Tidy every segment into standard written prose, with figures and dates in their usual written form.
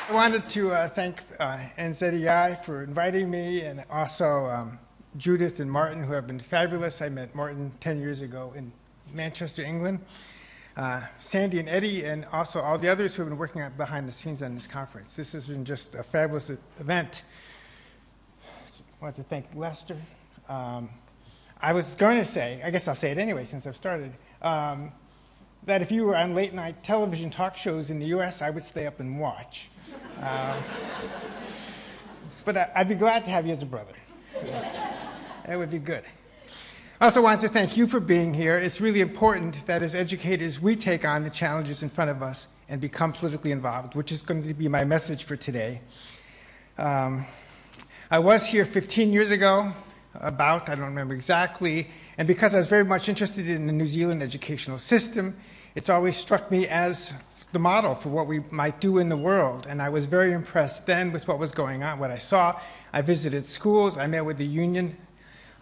I wanted to thank NZEI for inviting me, and also Judith and Martin, who have been fabulous. I met Martin 10 years ago in Manchester, England. Sandy and Eddie, and also all the others who have been working behind the scenes on this conference. This has been just a fabulous event. I want to thank Lester. I was going to say, I guess I'll say it anyway since I've started, that if you were on late night television talk shows in the US, I would stay up and watch. But I'd be glad to have you as a brother. So that would be good. I also want to thank you for being here. It's really important that as educators, we take on the challenges in front of us and become politically involved, which is going to be my message for today. I was here 15 years ago, I don't remember exactly, and because I was very much interested in the New Zealand educational system, it's always struck me as the model for what we might do in the world, and I was very impressed then with what was going on, what I saw. I visited schools, I met with the union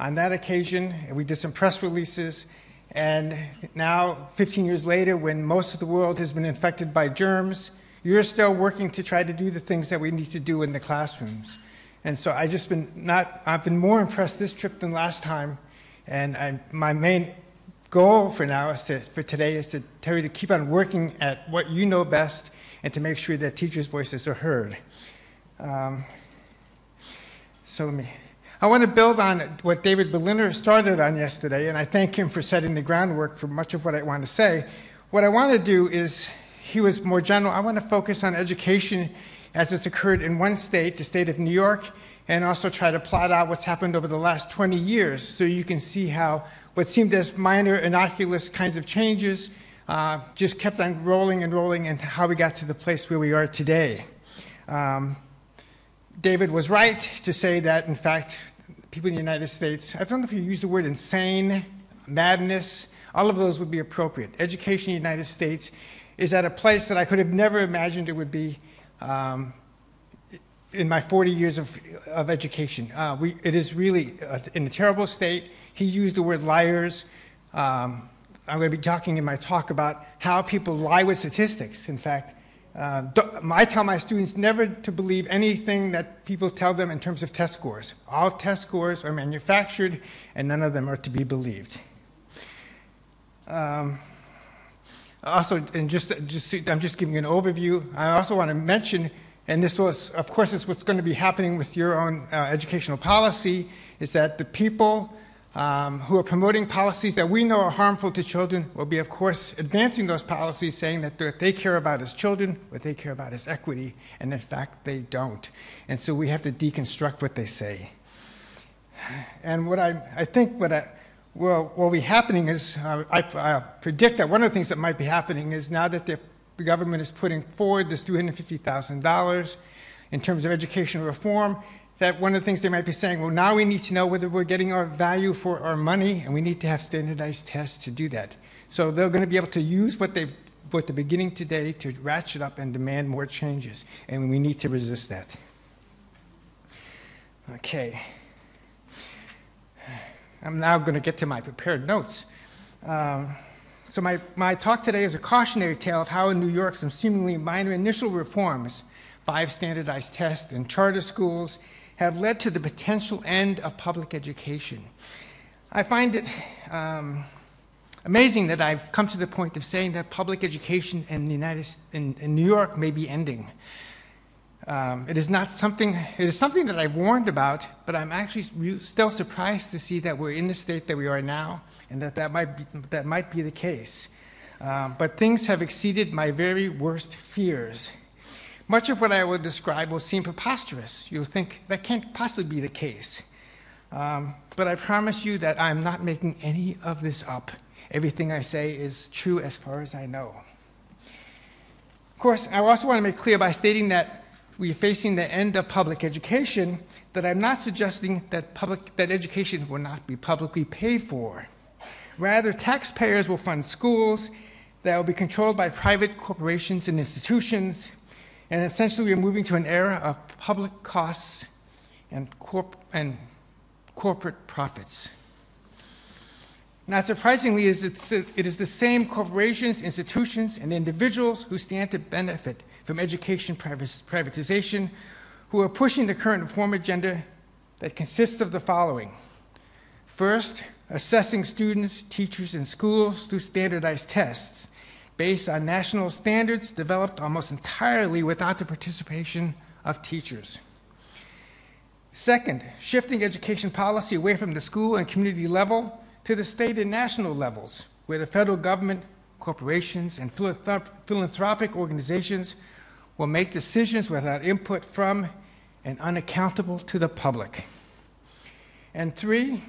on that occasion, and we did some press releases, and now, 15 years later, when most of the world has been infected by germs, you're still working to try to do the things that we need to do in the classrooms. And so I've been more impressed this trip than last time, and my main goal for today is to tell you to keep on working at what you know best and to make sure that teachers' voices are heard. I want to build on what David Berliner started on yesterday, and I thank him for setting the groundwork for much of what I want to say. What I want to do is, he was more general, I want to focus on education as it's occurred in one state, the state of New York, and also try to plot out what's happened over the last 20 years so you can see how what seemed as minor, innocuous kinds of changes just kept on rolling and rolling, and how we got to the place where we are today. David was right to say that, in fact, people in the United States, I don't know if you use the word insane, madness, all of those would be appropriate. Education in the United States is at a place that I could have never imagined it would be in my 40 years of education. It is really in a terrible state. He used the word liars. I'm going to be talking in my talk about how people lie with statistics. In fact, I tell my students never to believe anything that people tell them in terms of test scores. All test scores are manufactured, and none of them are to be believed. Also, I'm just giving you an overview. I also want to mention, and this was, of course, is what's going to be happening with your own educational policy, is that the people who are promoting policies that we know are harmful to children will be, of course, advancing those policies, saying that what they care about is children, what they care about is equity, and in fact, they don't. And so we have to deconstruct what they say. And what I think what will be happening is, I predict that one of the things that might be happening is now that the government is putting forward this $350,000 in terms of educational reform, that one of the things they might be saying, well, now we need to know whether we're getting our value for our money, and we need to have standardized tests to do that. So they're going to be able to use what they're beginning today to ratchet up and demand more changes, and we need to resist that. Okay. I'm now going to get to my prepared notes. So my talk today is a cautionary tale of how in New York some seemingly minor initial reforms, 5 standardized tests and charter schools, have led to the potential end of public education. I find it amazing that I've come to the point of saying that public education in New York may be ending. It is something that I've warned about, but I'm actually still surprised to see that we're in the state that we are now, and that might be the case. But things have exceeded my very worst fears. Much of what I will describe will seem preposterous. You'll think that can't possibly be the case. But I promise you that I'm not making any of this up. Everything I say is true as far as I know. Of course, I also want to make clear by stating that we are facing the end of public education, that I'm not suggesting that education will not be publicly paid for. Rather, taxpayers will fund schools that will be controlled by private corporations and institutions, and essentially we're moving to an era of public costs and corporate profits. Not surprisingly, it is the same corporations, institutions, and individuals who stand to benefit from education privatization who are pushing the current reform agenda that consists of the following. First, assessing students, teachers, and schools through standardized tests based on national standards developed almost entirely without the participation of teachers. Second, shifting education policy away from the school and community level to the state and national levels, where the federal government, corporations, and philanthropic organizations will make decisions without input from and unaccountable to the public. And three,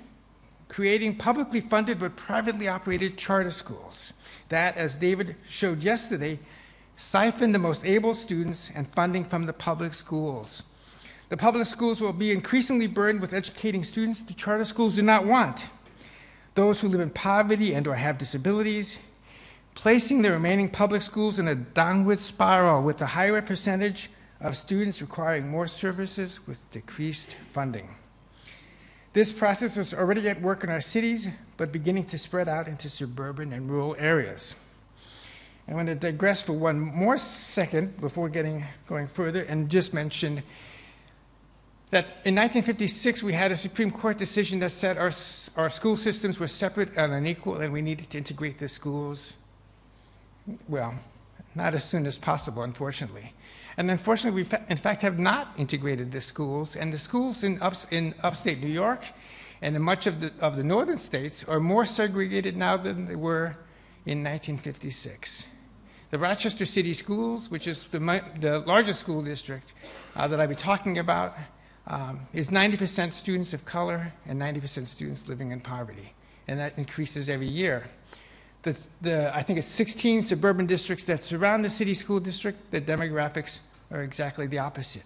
creating publicly funded but privately operated charter schools that, as David showed yesterday, siphon the most able students and funding from the public schools. The public schools will be increasingly burdened with educating students the charter schools do not want, those who live in poverty and or have disabilities, placing the remaining public schools in a downward spiral with a higher percentage of students requiring more services with decreased funding. This process is already at work in our cities, but beginning to spread out into suburban and rural areas. I want to digress for one more second before going further and just mention that in 1956 we had a Supreme Court decision that said our school systems were separate and unequal and we needed to integrate the schools, well, not as soon as possible, unfortunately. And unfortunately, we in fact have not integrated the schools, and the schools in upstate New York and in much of the northern states are more segregated now than they were in 1956. The Rochester City Schools, which is the largest school district that I'll be talking about, is 90% students of color and 90% students living in poverty, and that increases every year. I think it's 16 suburban districts that surround the city school district. The demographics are exactly the opposite.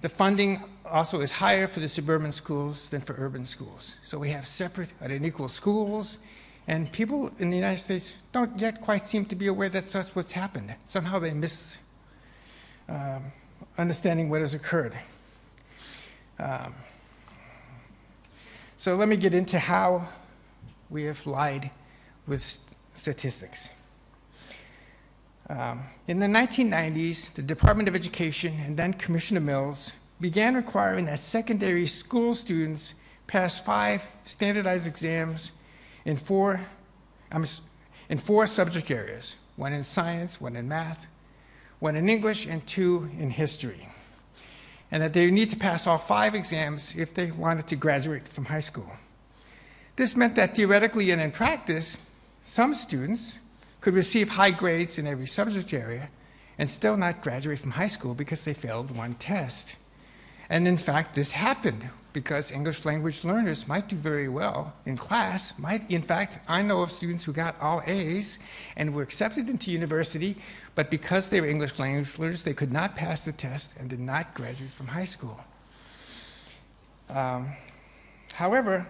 The funding also is higher for the suburban schools than for urban schools. So we have separate and unequal schools, and people in the United States don't yet quite seem to be aware that that's what's happened. Somehow they miss understanding what has occurred. So let me get into how we have lied with statistics. In the 1990s, the Department of Education and then Commissioner Mills began requiring that secondary school students pass 5 standardized exams in 4 subject areas, 1 in science, 1 in math, 1 in English, and 2 in history. And that they need to pass all 5 exams if they wanted to graduate from high school. This meant that theoretically and in practice, some students could receive high grades in every subject area and still not graduate from high school because they failed 1 test. And in fact, this happened because English language learners might do very well in class. In fact, I know of students who got all A's and were accepted into university, but because they were English language learners, they could not pass the test and did not graduate from high school. However,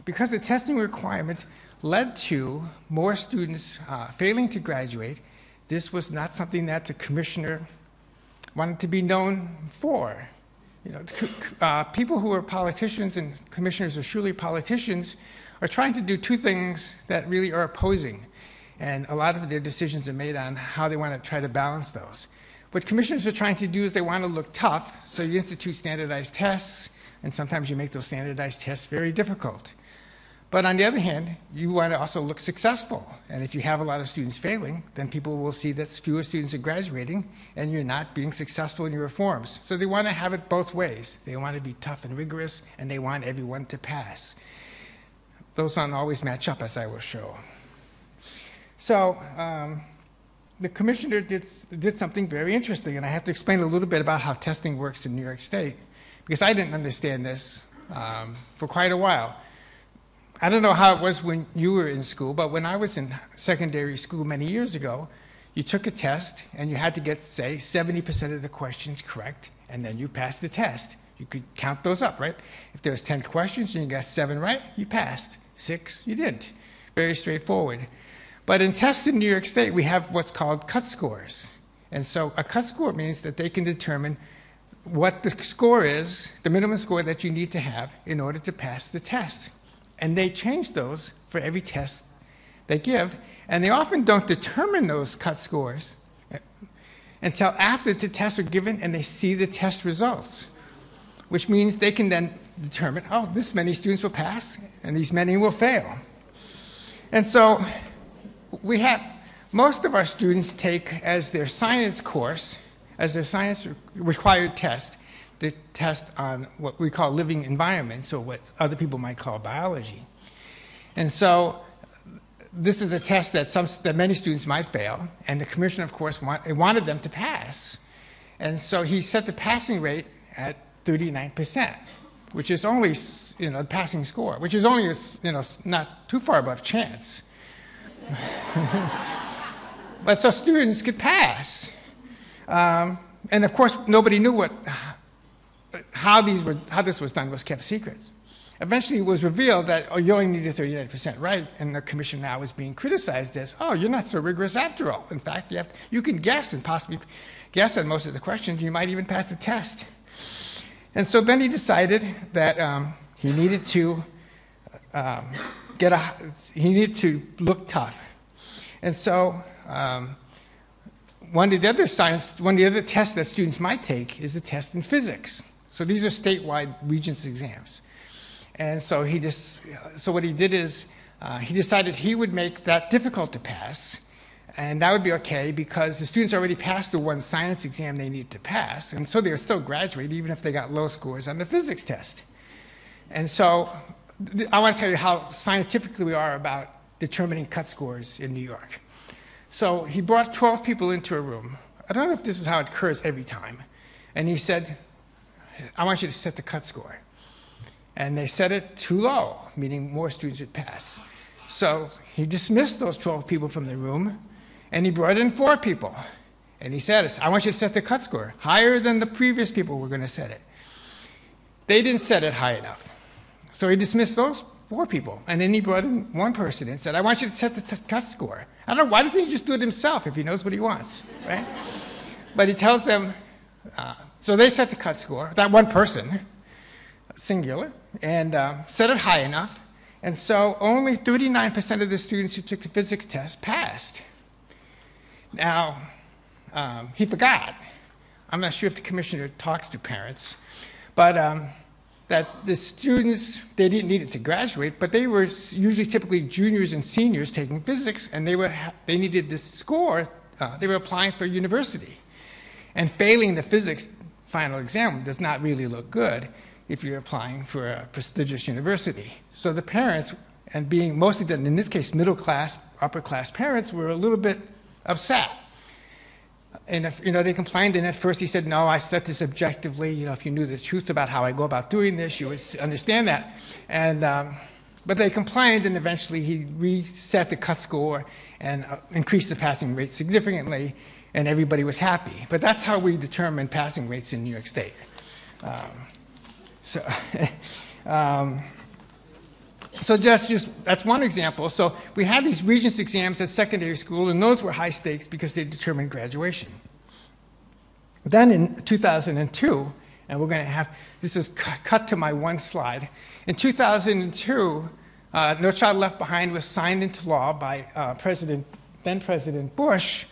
because the testing requirement led to more students failing to graduate, this was not something that the commissioner wanted to be known for. You know, people who are politicians, and commissioners are surely politicians, are trying to do 2 things that really are opposing. And a lot of their decisions are made on how they want to try to balance those. What commissioners are trying to do is they want to look tough, so you institute standardized tests, and sometimes you make those standardized tests very difficult. But on the other hand, you want to also look successful. And if you have a lot of students failing, then people will see that fewer students are graduating and you're not being successful in your reforms. So they want to have it both ways. They want to be tough and rigorous, and they want everyone to pass. Those don't always match up, as I will show. So the commissioner did something very interesting, and I have to explain a little bit about how testing works in New York State, because I didn't understand this for quite a while. I don't know how it was when you were in school, but when I was in secondary school many years ago, you took a test and you had to get, say, 70% of the questions correct, and then you passed the test. You could count those up, right? If there was 10 questions and you got 7 right, you passed. 6, you didn't. Very straightforward. But in tests in New York State, we have what's called cut scores. And so a cut score means that they can determine what the score is, the minimum score that you need to have in order to pass the test. And they change those for every test they give. And they often don't determine those cut scores until after the tests are given and they see the test results, which means they can then determine, oh, this many students will pass and these many will fail. And so we have most of our students take as their science course, as their science required test, the test on what we call living environments, or what other people might call biology. And so this is a test that many students might fail, and the commissioner, of course, wanted them to pass. And so he set the passing rate at 39%, which is only, the passing score, which is only, not too far above chance. But so students could pass. And of course, nobody knew how this was done was kept secret. Eventually, it was revealed that, you only needed 39% right, and the commission now is being criticized as, you're not so rigorous after all. In fact, you can guess and possibly guess at most of the questions. You might even pass the test. And so then he decided that he needed to look tough. And so one of the other tests that students might take is the test in physics. So these are statewide Regents exams. And so what he did is he decided he would make that difficult to pass, and that would be okay because the students already passed the one science exam they needed to pass, and so they would still graduate even if they got low scores on the physics test. And so I want to tell you how scientifically we are about determining cut scores in New York. So he brought 12 people into a room. I don't know if this is how it occurs every time. And he said, I want you to set the cut score. And they set it too low, meaning more students would pass. So he dismissed those 12 people from the room, and he brought in 4 people. And he said, I want you to set the cut score higher than the previous people were going to set it. They didn't set it high enough. So he dismissed those 4 people. And then he brought in 1 person and said, I want you to set the cut score. I don't know, why doesn't he just do it himself if he knows what he wants, right? But he tells them, so they set the cut score, that 1 person, singular, and set it high enough. And so only 39% of the students who took the physics test passed. Now, he forgot. I'm not sure if the commissioner talks to parents, but that the students, they didn't need it to graduate, but they were usually typically juniors and seniors taking physics, and they needed this score. They were applying for university. And failing the physics final exam does not really look good if you're applying for a prestigious university. So the parents, and being mostly, in this case, middle class, upper class parents, were a little bit upset. And if, they complained, and at first he said, no, I set this objectively. If you knew the truth about how I go about doing this, you would understand that. And, but they complained, and eventually he reset the cut score and increased the passing rate significantly, and everybody was happy. But that's how we determine passing rates in New York State. So that's one example. So we had these Regents exams at secondary school, and those were high stakes because they determined graduation. Then in 2002, and we're going to have, this is cut to my one slide. In 2002, No Child Left Behind was signed into law by then President Bush,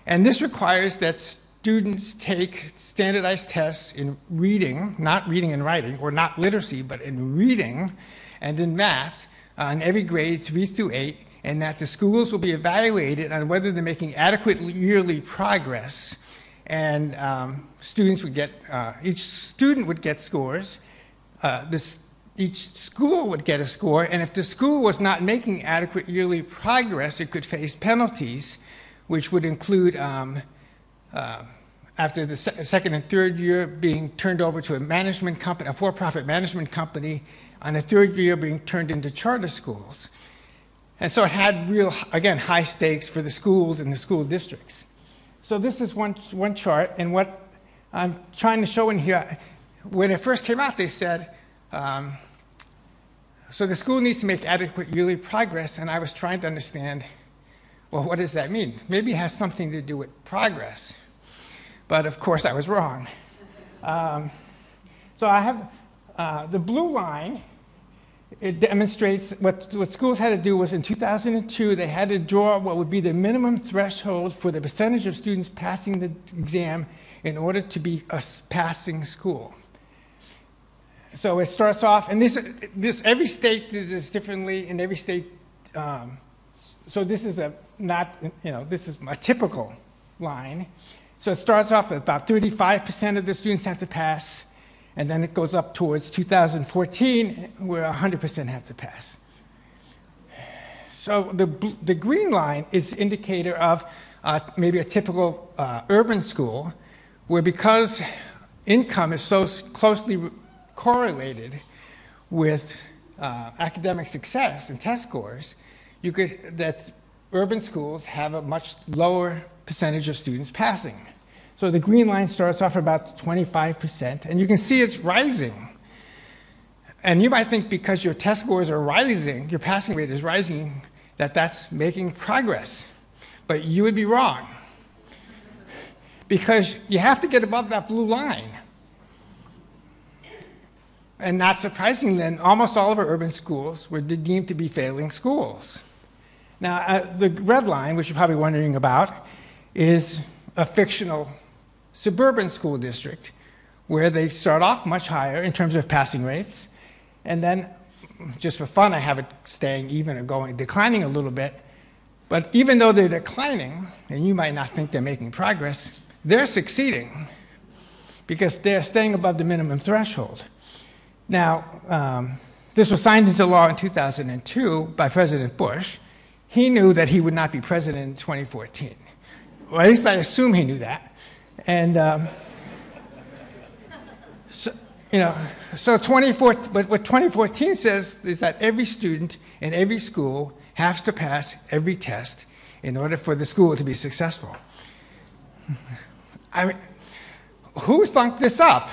and this requires that students take standardized tests in reading, not reading and writing, or not literacy, but in reading and in math on every grade 3 through 8, and that the schools will be evaluated on whether they're making adequate yearly progress. And students would get, each student would get scores, each school would get a score, and if the school was not making adequate yearly progress, it could face penalties, which would include after the second and third year being turned over to a management company, a for-profit management company, on the third year being turned into charter schools. And so it had real, again, high stakes for the schools and the school districts. So this is one chart, and what I'm trying to show in here, when it first came out, they said, so the school needs to make adequate yearly progress, and I was trying to understand, well, what does that mean? Maybe it has something to do with progress. But of course, I was wrong. So I have the blue line it demonstrates what schools had to do was in 2002, they had to draw what would be the minimum threshold for the percentage of students passing the exam in order to be a passing school. So it starts off, and every state did this differently, and every state, so this is this is a typical line. So it starts off at about 35% of the students have to pass, and then it goes up towards 2014, where 100% have to pass. So the green line is indicator of maybe a typical urban school, where because income is so closely correlated with academic success and test scores, that urban schools have a much lower percentage of students passing. So the green line starts off about 25%, and you can see it's rising. And you might think because your test scores are rising, your passing rate is rising, that that's making progress. But you would be wrong, because you have to get above that blue line. And not surprisingly, then, almost all of our urban schools were deemed to be failing schools. Now, the red line, which you're probably wondering about, is a fictional suburban school district where they start off much higher in terms of passing rates. And then, just for fun, I have it staying even or declining a little bit. But even though they're declining, and you might not think they're making progress, they're succeeding because they're staying above the minimum threshold. Now, this was signed into law in 2002 by President Bush. He knew that he would not be president in 2014. Or at least I assume he knew that. And so 2014, but what 2014 says is that every student in every school has to pass every test in order for the school to be successful. I mean, who thunk this up?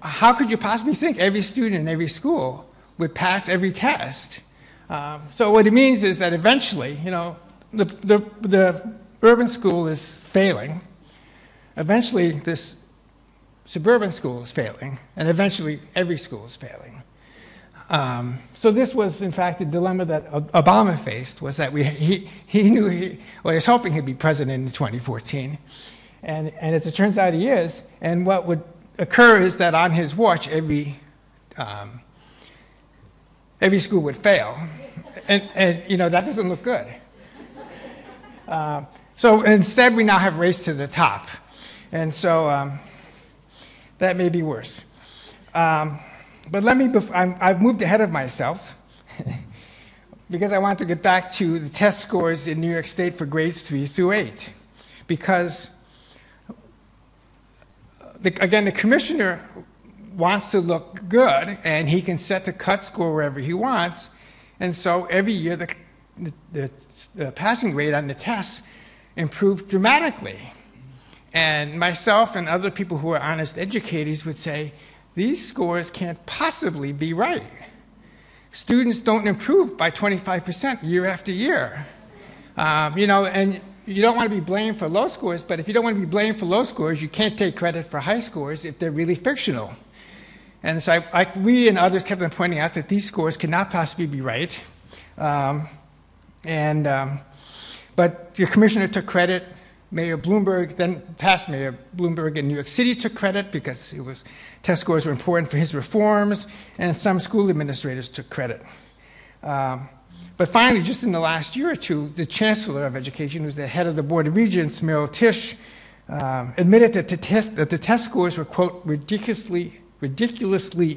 How could you possibly think every student in every school would pass every test? So what it means is that eventually, the urban school is failing. Eventually, this suburban school is failing, and eventually, every school is failing. So this was, in fact, the dilemma that Obama faced, was that he was hoping he'd be president in 2014, and as it turns out, he is. And what would occur is that on his watch, every school would fail, and that doesn't look good. So instead, we now have race to the top, and so that may be worse. But I've moved ahead of myself because I want to get back to the test scores in New York State for grades 3 through 8, because again, the commissioner wants to look good, and he can set the cut score wherever he wants. And so every year, the passing rate on the tests improved dramatically. And myself and other people who are honest educators would say, these scores can't possibly be right. Students don't improve by 25% year after year. And you don't want to be blamed for low scores, but if you don't want to be blamed for low scores, you can't take credit for high scores if they're really fictional. And so we and others kept on pointing out that these scores cannot possibly be right. But the commissioner took credit. Mayor Bloomberg, then past Mayor Bloomberg in New York City, took credit because test scores were important for his reforms, and some school administrators took credit. But finally, just in the last year or two, the Chancellor of Education, who's the head of the Board of Regents, Meryl Tisch, admitted that the test scores were, quote, ridiculously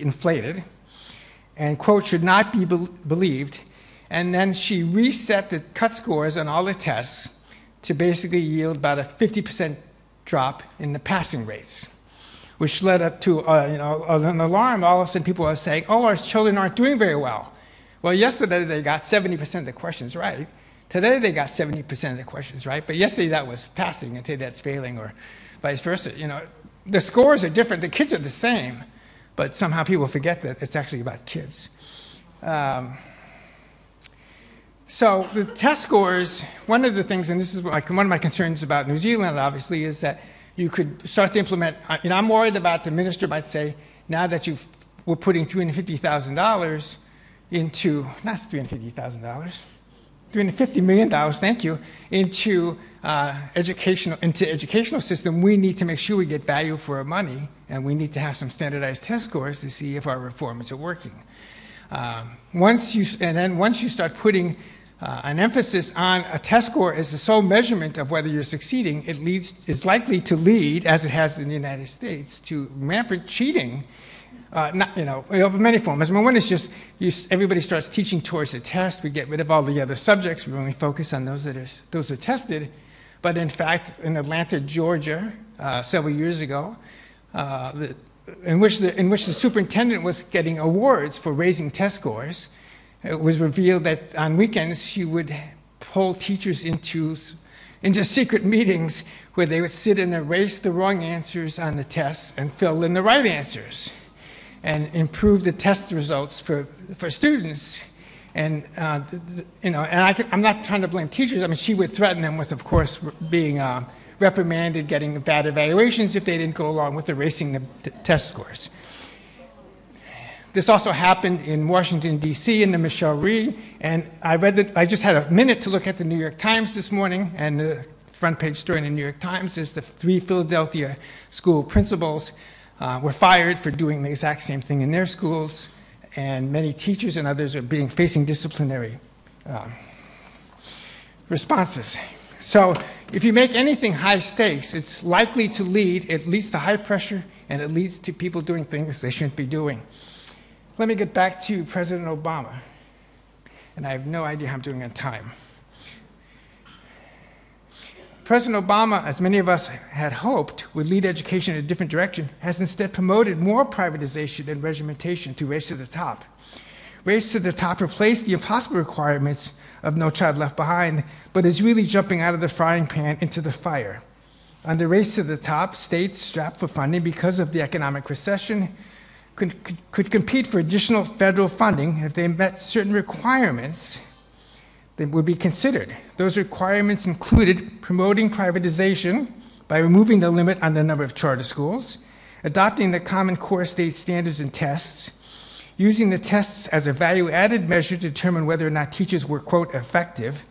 inflated, and, quote, should not be believed. And then she reset the cut scores on all the tests to basically yield about a 50% drop in the passing rates, which led up to an alarm. All of a sudden, people are saying, "Oh, our children aren't doing very well." Well, yesterday they got 70% of the questions right. Today they got 70% of the questions right. But yesterday that was passing, and today that's failing, or vice versa. The scores are different. The kids are the same, but somehow people forget that it's actually about kids. So the test scores, one of the things, and this is one of my concerns about New Zealand, obviously, is that you could start to implement, I'm worried about the minister might say, now that you've we're putting $350,000 into, not $350,000, $350 million, thank you, into educational system, we need to make sure we get value for our money, and we need to have some standardized test scores to see if our reforms are working. Once you start putting an emphasis on a test score as the sole measurement of whether you're succeeding, it's likely to lead, as it has in the United States, to rampant cheating. Of many forms. I mean, one is just everybody starts teaching towards the test. We get rid of all the other subjects. We only focus on those that are tested. But in fact, in Atlanta, Georgia, several years ago, in which the superintendent was getting awards for raising test scores, it was revealed that on weekends she would pull teachers into secret meetings where they would sit and erase the wrong answers on the tests and fill in the right answers, and improve the test results for students. And, I'm not trying to blame teachers. I mean, she would threaten them with, of course, being reprimanded, getting bad evaluations if they didn't go along with erasing the test scores. This also happened in Washington, D.C., in the Michelle Rhee, and I just had a minute to look at the New York Times this morning, and the front page story in the New York Times is the 3 Philadelphia school principals were fired for doing the exact same thing in their schools, and many teachers and others are facing disciplinary responses. So if you make anything high stakes, it's likely to lead to high pressure, and it leads to people doing things they shouldn't be doing. Let me get back to President Obama, and I have no idea how I'm doing on time. President Obama, as many of us had hoped, would lead education in a different direction, has instead promoted more privatization and regimentation through Race to the Top. Race to the Top replaced the impossible requirements of No Child Left Behind, but is really jumping out of the frying pan into the fire. Under Race to the Top, states strapped for funding because of the economic recession could compete for additional federal funding if they met certain requirements that would be considered. Those requirements included promoting privatization by removing the limit on the number of charter schools, adopting the Common Core state standards and tests, using the tests as a value-added measure to determine whether or not teachers were, quote, effective,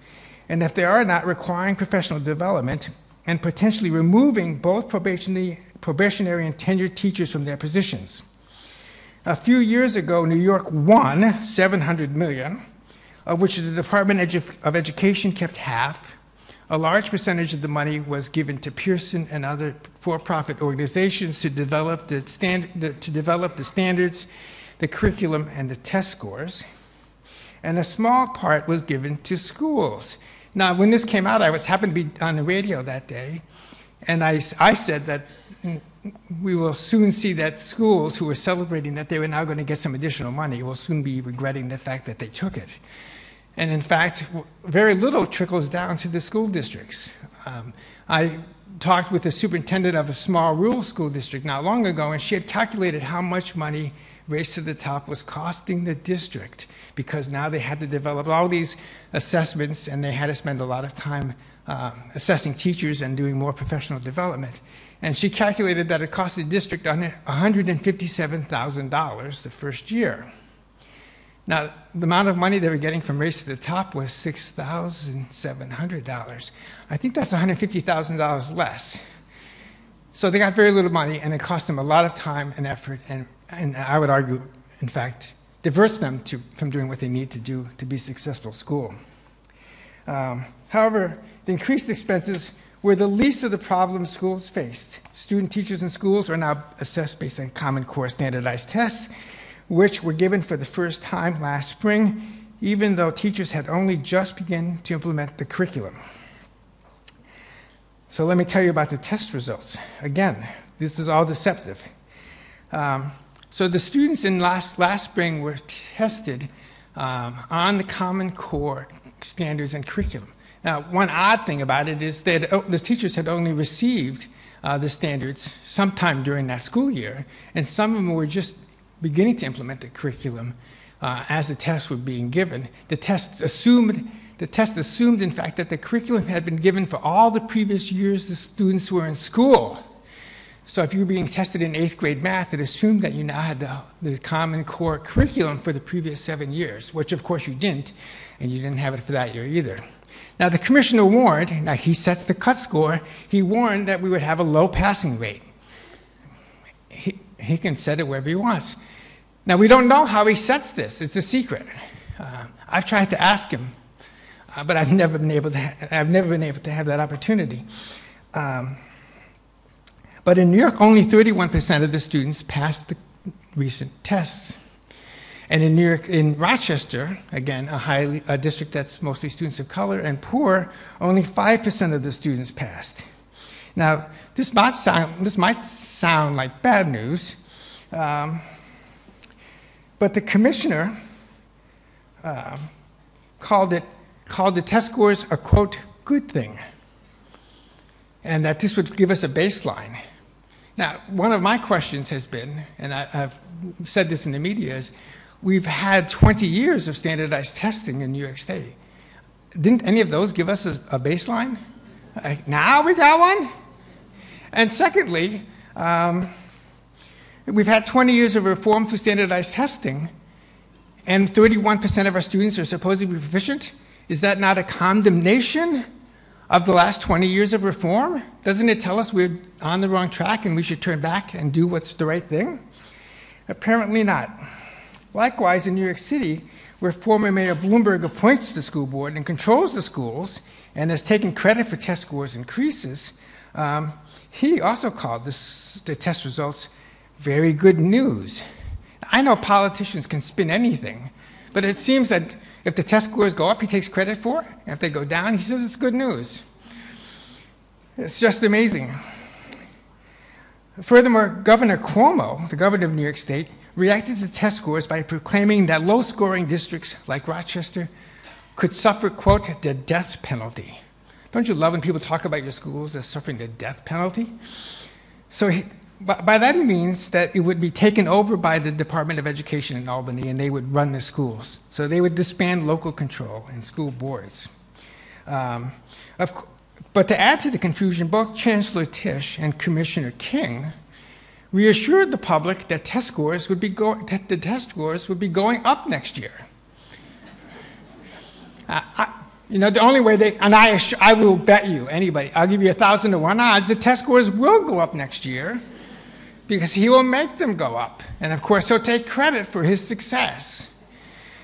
and if they are not, requiring professional development, and potentially removing both probationary and tenured teachers from their positions. A few years ago, New York won $700 million, of which the Department of Education kept half. A large percentage of the money was given to Pearson and other for-profit organizations to develop the standards, the curriculum, and the test scores. And a small part was given to schools. Now, when this came out, I happened to be on the radio that day, and I said that we will soon see that schools who were celebrating that they were now going to get some additional money will soon be regretting the fact that they took it. And in fact, very little trickles down to the school districts. I talked with the superintendent of a small rural school district not long ago, and she had calculated how much money Race to the Top was costing the district, because now they had to develop all these assessments, and they had to spend a lot of time assessing teachers and doing more professional development. And she calculated that it cost the district $157,000 the first year. Now, the amount of money they were getting from Race to the Top was $6,700. I think that's $150,000 less. So they got very little money, and it cost them a lot of time and effort, and I would argue, in fact, diverts them from doing what they need to do to be a successful school. However, the increased expenses were the least of the problems schools faced. Student teachers in schools are now assessed based on Common Core standardized tests, which were given for the first time last spring, even though teachers had only just begun to implement the curriculum. So let me tell you about the test results. Again, this is all deceptive. So the students in last spring were tested on the Common Core standards and curriculum. Now, one odd thing about it is that the teachers had only received the standards sometime during that school year, and some of them were just beginning to implement the curriculum as the tests were being given. The test assumed, in fact, that the curriculum had been given for all the previous years the students were in school. So if you were being tested in 8th grade math, it assumed that you now had the Common Core curriculum for the previous 7 years, which of course you didn't, and you didn't have it for that year either. Now the commissioner warned, now he sets the cut score, he warned that we would have a low passing rate. He can set it wherever he wants. Now we don't know how he sets this, it's a secret. I've tried to ask him, but I've never been able to have that opportunity. But in New York, only 31% of the students passed the recent tests. And in New York, in Rochester, again, a district that's mostly students of color and poor, only 5% of the students passed. Now, this might sound like bad news, but the commissioner called the test scores a, quote, good thing, and that this would give us a baseline. Now, one of my questions has been, and I've said this in the media, is we've had 20 years of standardized testing in New York State. Didn't any of those give us a baseline? Now we got one? And secondly, we've had 20 years of reform through standardized testing, and 31% of our students are supposed to be proficient. Is that not a condemnation of the last 20 years of reform? Doesn't it tell us we're on the wrong track and we should turn back and do what's the right thing? Apparently not. Likewise, in New York City, where former Mayor Bloomberg appoints the school board and controls the schools and has taken credit for test scores increases, he also called the test results very good news. I know politicians can spin anything, but it seems that if the test scores go up, he takes credit for it. And if they go down, he says it's good news. It's just amazing. Furthermore, Governor Cuomo, the governor of New York State, reacted to test scores by proclaiming that low-scoring districts like Rochester could suffer, quote, the death penalty. Don't you love when people talk about your schools as suffering the death penalty? So by that he means that it would be taken over by the Department of Education in Albany and they would run the schools. So they would disband local control and school boards. But to add to the confusion, both Chancellor Tisch and Commissioner King reassured the public that the test scores would be going up next year. The only way I will bet you, anybody, I'll give you 1,000 to 1 odds, the test scores will go up next year because he will make them go up. And of course, he'll take credit for his success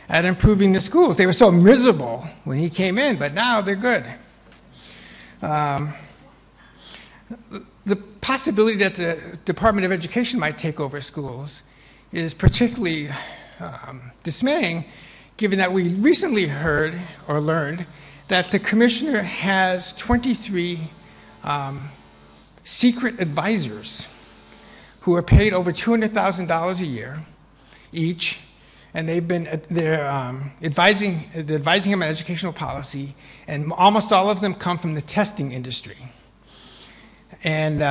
at improving the schools. They were so miserable when he came in, but now they're good. The possibility that the Department of Education might take over schools is particularly dismaying, given that we recently heard or learned that the commissioner has 23 secret advisors who are paid over $200,000 a year each, and they're advising him on educational policy, and almost all of them come from the testing industry. And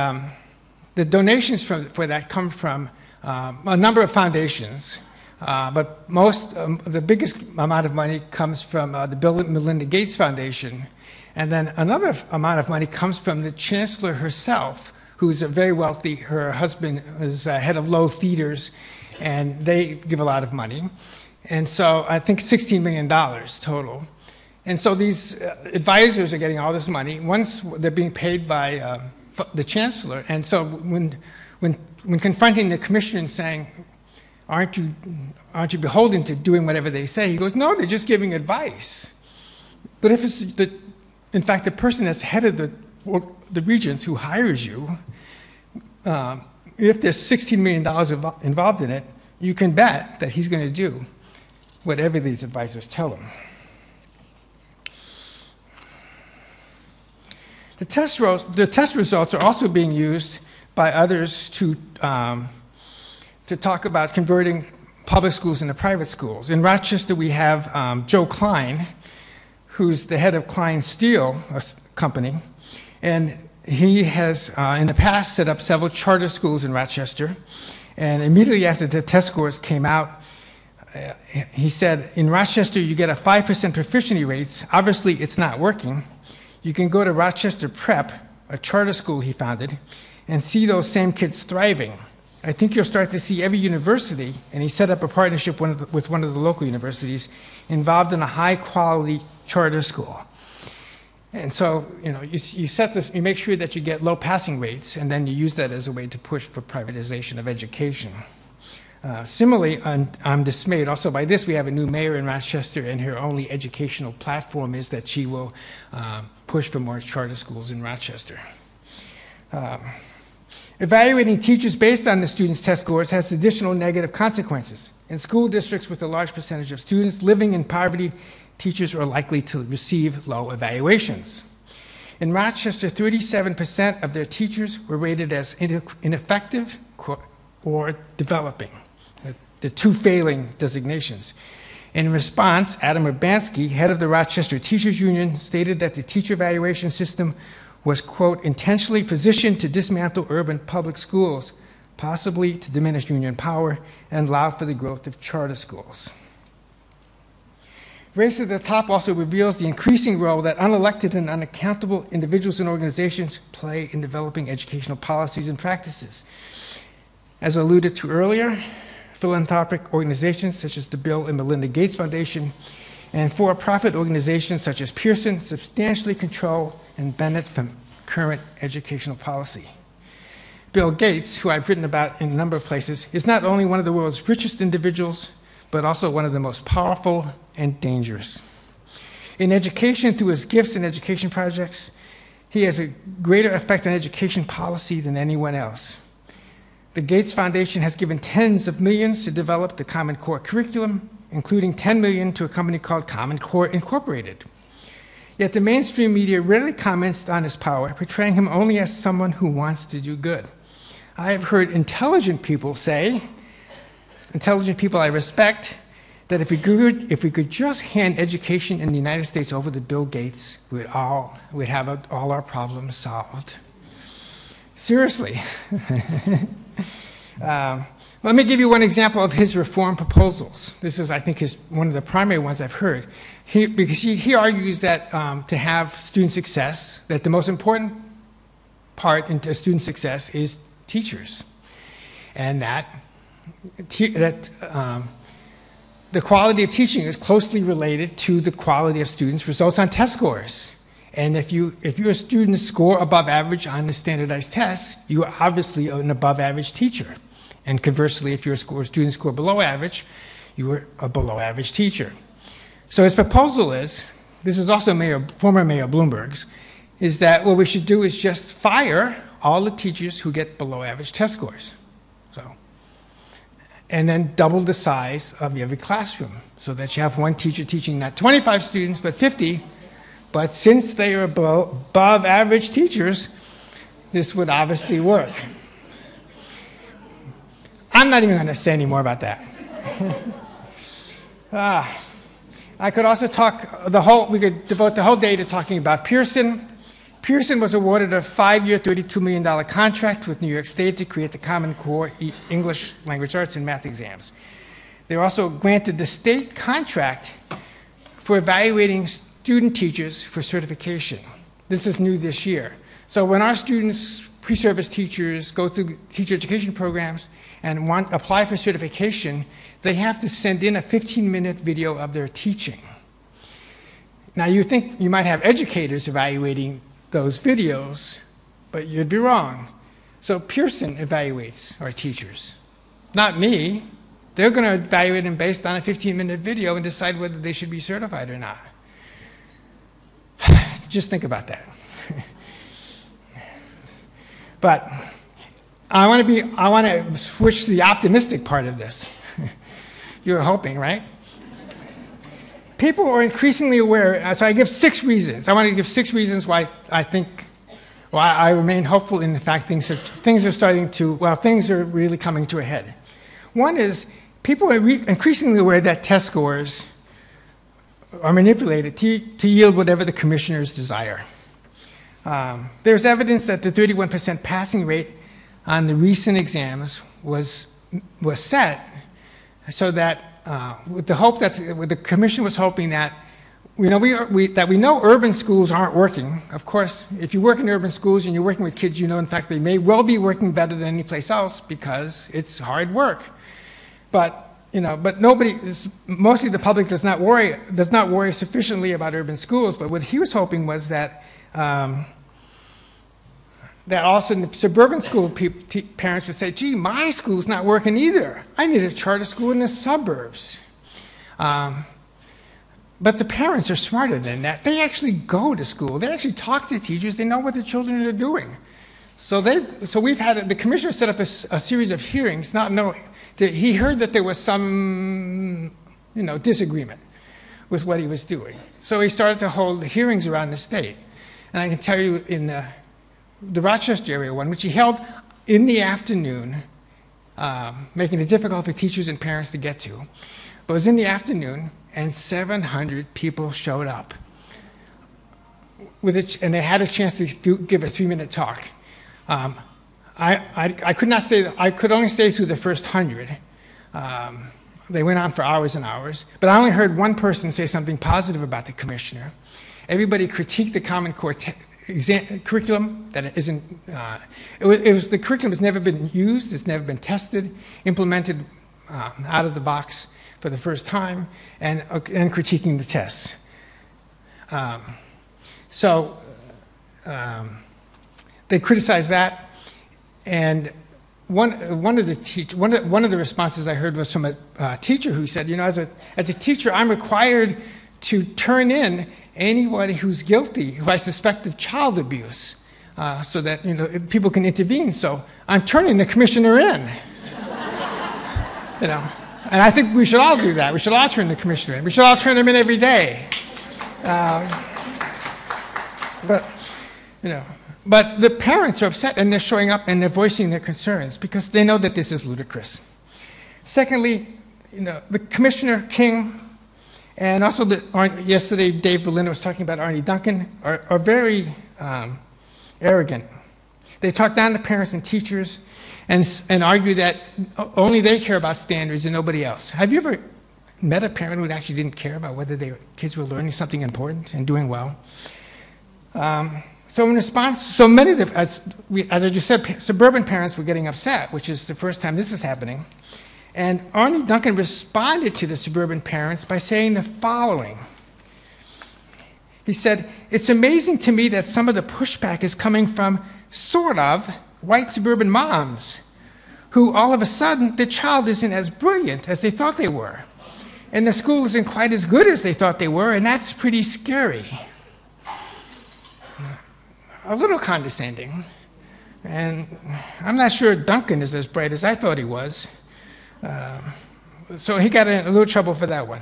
the donations for that come from a number of foundations, but the biggest amount of money comes from the Bill and Melinda Gates Foundation, and then another amount of money comes from the chancellor herself, who's very wealthy. Her husband is head of Low Theaters, and they give a lot of money. And so I think $16 million total. And so these advisors are getting all this money. Once they're being paid by the chancellor, and so when confronting the commissioner and saying, aren't you beholden to doing whatever they say? He goes, no, they're just giving advice. But if it's in fact the person that's head of the regents who hires you, if there's $16 million involved in it, you can bet that he's going to do whatever these advisors tell him. The test results are also being used by others to talk about converting public schools into private schools. In Rochester, we have Joe Klein, who's the head of Klein Steel Company, and he has, in the past, set up several charter schools in Rochester. And immediately after the test scores came out, he said, in Rochester, you get a 5% proficiency rates. Obviously, it's not working. You can go to Rochester Prep, a charter school he founded, and see those same kids thriving, I think you'll start to see every university, and he set up a partnership with one of the local universities, involved in a high-quality charter school. And so, you set this, you make sure that you get low passing rates, and then you use that as a way to push for privatization of education. Similarly, I'm dismayed also by this. We have a new mayor in Rochester, and her only educational platform is that she will push for more charter schools in Rochester. Evaluating teachers based on the students' test scores has additional negative consequences. In school districts with a large percentage of students living in poverty, teachers are likely to receive low evaluations. In Rochester, 37% of their teachers were rated as ineffective or developing, the two failing designations. In response, Adam Urbanski, head of the Rochester Teachers Union, stated that the teacher evaluation system was, quote, intentionally positioned to dismantle urban public schools, possibly to diminish union power and allow for the growth of charter schools. Race at the Top also reveals the increasing role that unelected and unaccountable individuals and organizations play in developing educational policies and practices. As alluded to earlier, philanthropic organizations such as the Bill and Melinda Gates Foundation and for-profit organizations such as Pearson substantially control and benefit from current educational policy. Bill Gates, who I've written about in a number of places, is not only one of the world's richest individuals, but also one of the most powerful and dangerous. In education, through his gifts and education projects, he has a greater effect on education policy than anyone else. The Gates Foundation has given tens of millions to develop the Common Core curriculum, including $10 million to a company called Common Core Incorporated. Yet the mainstream media rarely comments on his power, portraying him only as someone who wants to do good. I have heard intelligent people say, intelligent people I respect, that if we could just hand education in the United States over to Bill Gates, we'd have all our problems solved. Seriously. Let me give you one example of his reform proposals. This is, I think, one of the primary ones I've heard. Because he argues that to have student success, that the most important part into student success is teachers. And that the quality of teaching is closely related to the quality of students' results on test scores. And if your students score above average on the standardized tests, you are obviously an above average teacher. And conversely, if your students score below average, you are a below average teacher. So his proposal is, this is also former Mayor Bloomberg's, is that what we should do is just fire all the teachers who get below average test scores. And then double the size of every classroom so that you have one teacher teaching not 25 students, but 50. But since they are above average teachers, this would obviously work. I'm not even going to say any more about that. I could also we could devote the whole day to talking about Pearson. Pearson was awarded a 5-year, $32 million contract with New York State to create the Common Core English, Language Arts, and Math exams. They were also granted the state contract for evaluating student teachers for certification. This is new this year. So when our students, pre-service teachers, go through teacher education programs and apply for certification, they have to send in a 15-minute video of their teaching. Now you think you might have educators evaluating those videos, but you'd be wrong. So Pearson evaluates our teachers, not me. They're going to evaluate them based on a 15-minute video and decide whether they should be certified or not. Just think about that. But I want to switch to the optimistic part of this. You're hoping, right? People are increasingly aware, so I give 6 reasons. I want to give 6 reasons why I remain hopeful in the fact things are really coming to a head. One is, people are increasingly aware that test scores are manipulated to yield whatever the commissioners desire. There's evidence that the 31% passing rate on the recent exams was set so that with the hope that the commission was hoping that we know urban schools aren't working. Of course, if you work in urban schools and you're working with kids, you know, in fact, they may well be working better than any place else because it's hard work. But mostly the public does not worry sufficiently about urban schools. But what he was hoping was that also in the suburban school parents would say, gee, my school's not working either. I need a charter school in the suburbs. But the parents are smarter than that. They actually go to school. They actually talk to teachers. They know what the children are doing. So we've had, the commissioner set up a series of hearings, not knowing that he heard that there was some, disagreement with what he was doing. So he started to hold hearings around the state. And I can tell you in the Rochester area one, which he held in the afternoon, making it difficult for teachers and parents to get to. But it was in the afternoon, and 700 people showed up. And they had a chance to give a 3-minute talk. I could not stay. I could only stay through the first 100. They went on for hours and hours. But I only heard one person say something positive about the commissioner. Everybody critiqued the Common Core curriculum. That it isn't. The curriculum has never been used. It's never been tested, implemented out of the box for the first time, and critiquing the tests. They criticized that, and one of the responses I heard was from a teacher who said, as a teacher, I'm required to turn in anybody who's guilty, who I suspect of child abuse, so that people can intervene. So I'm turning the commissioner in. And I think we should all do that. We should all turn the commissioner in. We should all turn him in every day. But the parents are upset, and they're showing up and they're voicing their concerns because they know that this is ludicrous. Secondly, the Commissioner King and also yesterday Dave Berliner was talking about Arnie Duncan are very arrogant. They talk down to parents and teachers and argue that only they care about standards and nobody else. Have you ever met a parent who actually didn't care about whether their kids were learning something important and doing well? So in response, so many of the, as I just said, suburban parents were getting upset, which is the first time this was happening. And Arnie Duncan responded to the suburban parents by saying the following. He said, "It's amazing to me that some of the pushback is coming from sort of white suburban moms who all of a sudden the child isn't as brilliant as they thought they were. And the school isn't quite as good as they thought they were, and that's pretty scary." A little condescending. And I'm not sure Duncan is as bright as I thought he was. So he got in a little trouble for that one.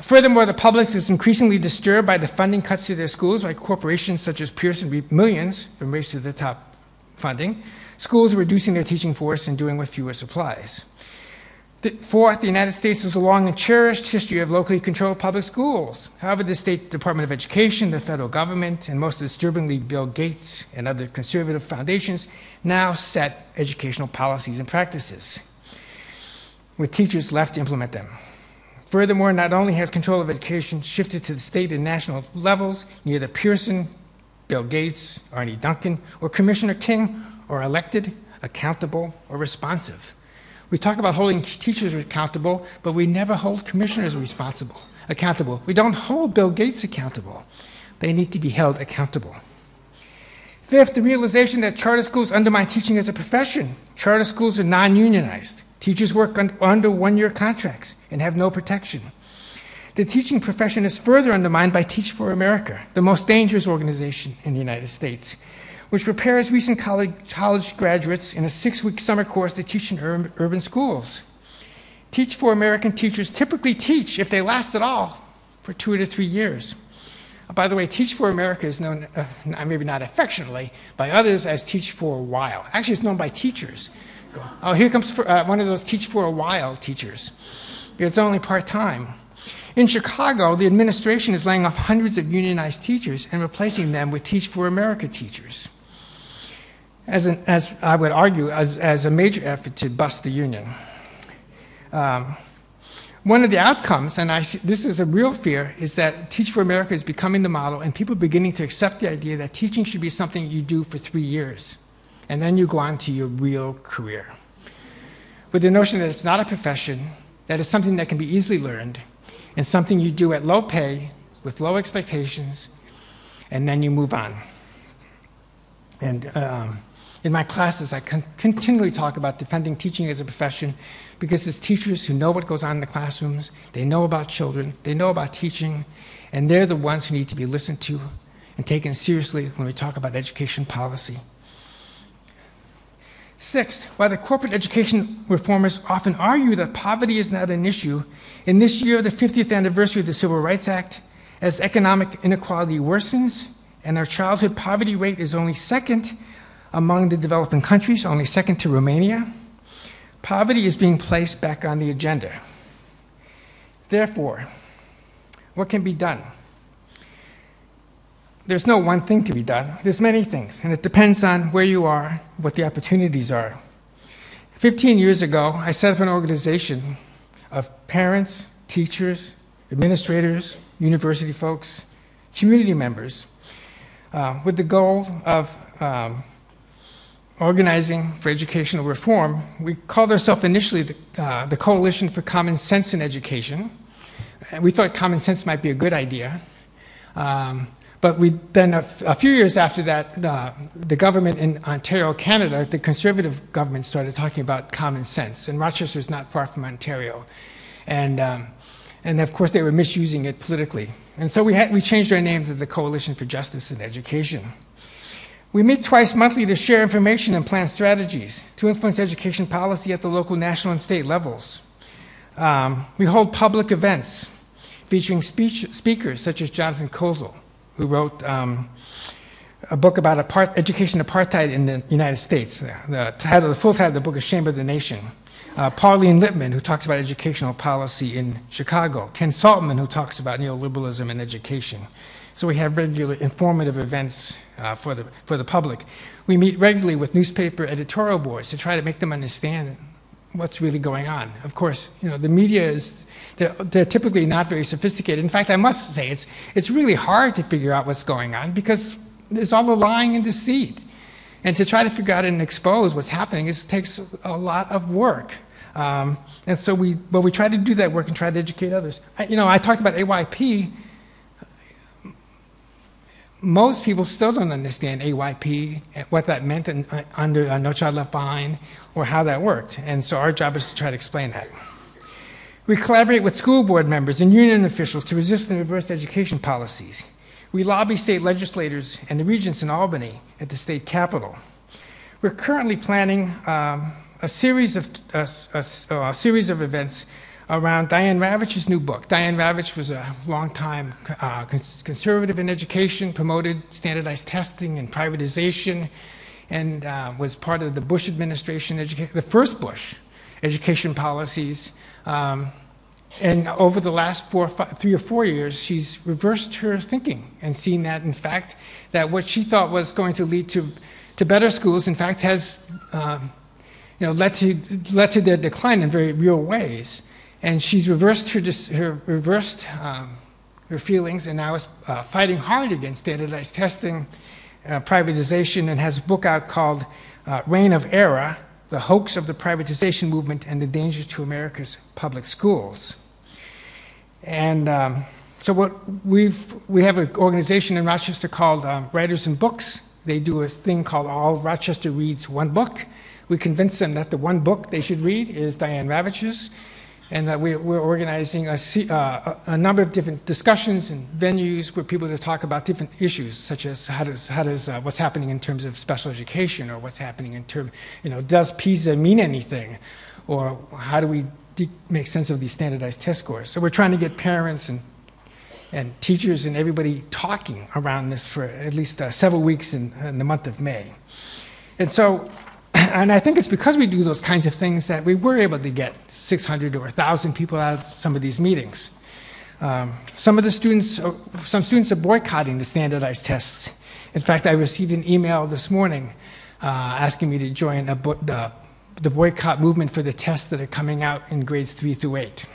Furthermore, the public is increasingly disturbed by the funding cuts to their schools by corporations such as Pearson reap millions from Race to the Top funding. Schools are reducing their teaching force and doing with fewer supplies. Fourth, the United States has a long and cherished history of locally controlled public schools. However, the State Department of Education, the federal government, and most disturbingly Bill Gates and other conservative foundations now set educational policies and practices, with teachers left to implement them. Furthermore, not only has control of education shifted to the state and national levels, neither Pearson, Bill Gates, Arnie Duncan, or Commissioner King are elected, accountable, or responsive. We talk about holding teachers accountable, but we never hold commissioners accountable. We don't hold Bill Gates accountable. They need to be held accountable. Fifth, the realization that charter schools undermine teaching as a profession. Charter schools are non-unionized. Teachers work under one-year contracts and have no protection. The teaching profession is further undermined by Teach for America, the most dangerous organization in the United States, which prepares recent college graduates in a 6-week summer course to teach in urban schools. Teach for American teachers typically teach, if they last at all, for 2 to 3 years. By the way, Teach for America is known, maybe not affectionately, by others as Teach for a While. Actually, it's known by teachers. Oh, here comes one of those Teach for a While teachers. It's only part-time. In Chicago, the administration is laying off hundreds of unionized teachers and replacing them with Teach for America teachers, as I would argue, as a major effort to bust the union. one of the outcomes, and this is a real fear, is that Teach for America is becoming the model, and people are beginning to accept the idea that teaching should be something you do for 3 years, and then you go on to your real career. With the notion that it's not a profession, that it's something that can be easily learned, and something you do at low pay, with low expectations, and then you move on. And in my classes, I continually talk about defending teaching as a profession because it's teachers who know what goes on in the classrooms, they know about children, they know about teaching, and they're the ones who need to be listened to and taken seriously when we talk about education policy. Sixth, while the corporate education reformers often argue that poverty is not an issue, in this year, the 50th anniversary of the Civil Rights Act, as economic inequality worsens and our childhood poverty rate is only second among the developing countries, only second to Romania, poverty is being placed back on the agenda. Therefore, what can be done? There's no one thing to be done. There's many things, and it depends on where you are, what the opportunities are. 15 years ago, I set up an organization of parents, teachers, administrators, university folks, community members, with the goal of organizing for educational reform. We called ourselves initially the Coalition for Common Sense in Education. We thought common sense might be a good idea. But then a few years after that, the government in Ontario, Canada, the Conservative government started talking about common sense. And Rochester is not far from Ontario. And of course, they were misusing it politically. And so we changed our name to the Coalition for Justice in Education. We meet twice monthly to share information and plan strategies to influence education policy at the local, national, and state levels. We hold public events featuring speakers such as Jonathan Kozol, who wrote a book about education apartheid in the United States. The full title of the book is Shame of the Nation. Pauline Lippman, who talks about educational policy in Chicago. Ken Saltman, who talks about neoliberalism in education. So we have regular informative events for the public. We meet regularly with newspaper editorial boards to try to make them understand what's really going on. Of course, the media they're typically not very sophisticated. In fact, I must say it's really hard to figure out what's going on because there's all the lying and deceit. And to try to figure out and expose what's happening takes a lot of work. And so we try to do that work and try to educate others. I talked about AYP. Most people still don't understand AYP, what that meant under No Child Left Behind, or how that worked. And so our job is to try to explain that. We collaborate with school board members and union officials to resist and reverse education policies. We lobby state legislators and the regents in Albany at the state capitol. We're currently planning a series of events around Diane Ravich's new book. Diane Ravich was a longtime conservative in education, promoted standardized testing and privatization, and was part of the Bush administration, the first Bush education policies. And over the last 3 or 4 years, she's reversed her thinking and seen that, in fact, that what she thought was going to lead to better schools, in fact, has led to their decline in very real ways. And she's reversed her feelings, and now is fighting hard against standardized testing, privatization, and has a book out called Reign of Error: The Hoax of the Privatization Movement and the Danger to America's Public Schools. And so we have an organization in Rochester called Writers and Books. They do a thing called All Rochester Reads One Book. We convince them that the one book they should read is Diane Ravich's, and that we're organizing a number of different discussions and venues where people to talk about different issues, such as how does what's happening in terms of special education, or what's happening in terms, does PISA mean anything, or how do we make sense of these standardized test scores? So we're trying to get parents and teachers and everybody talking around this for at least several weeks in the month of May. And so, and I think it's because we do those kinds of things that we were able to get 600 or 1,000 people out of some of these meetings. Some students are boycotting the standardized tests. In fact, I received an email this morning asking me to join the boycott movement for the tests that are coming out in grades 3 through 8.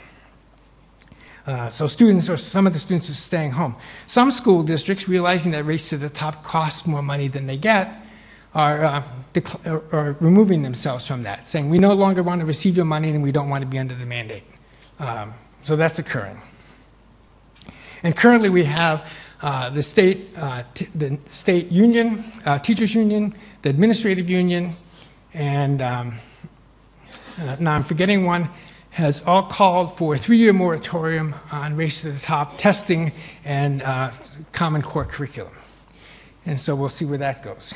So students, or some of the students, are staying home. Some school districts, realizing that Race to the Top costs more money than they get, are removing themselves from that, saying we no longer want to receive your money and we don't want to be under the mandate. So that's occurring. And currently we have the state union, teachers union, the administrative union, and now I'm forgetting one, has all called for a 3-year moratorium on Race to the Top testing and Common Core curriculum. And so we'll see where that goes.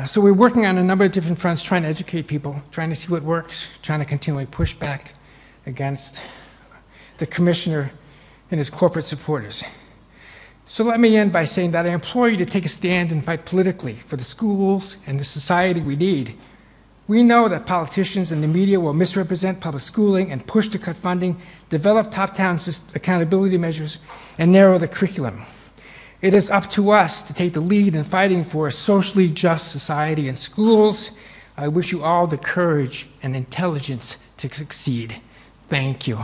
So we're working on a number of different fronts, trying to educate people, trying to see what works, trying to continually push back against the commissioner and his corporate supporters. So let me end by saying that I implore you to take a stand and fight politically for the schools and the society we need. We know that politicians and the media will misrepresent public schooling and push to cut funding, develop top-down accountability measures, and narrow the curriculum. It is up to us to take the lead in fighting for a socially just society in schools. I wish you all the courage and intelligence to succeed. Thank you.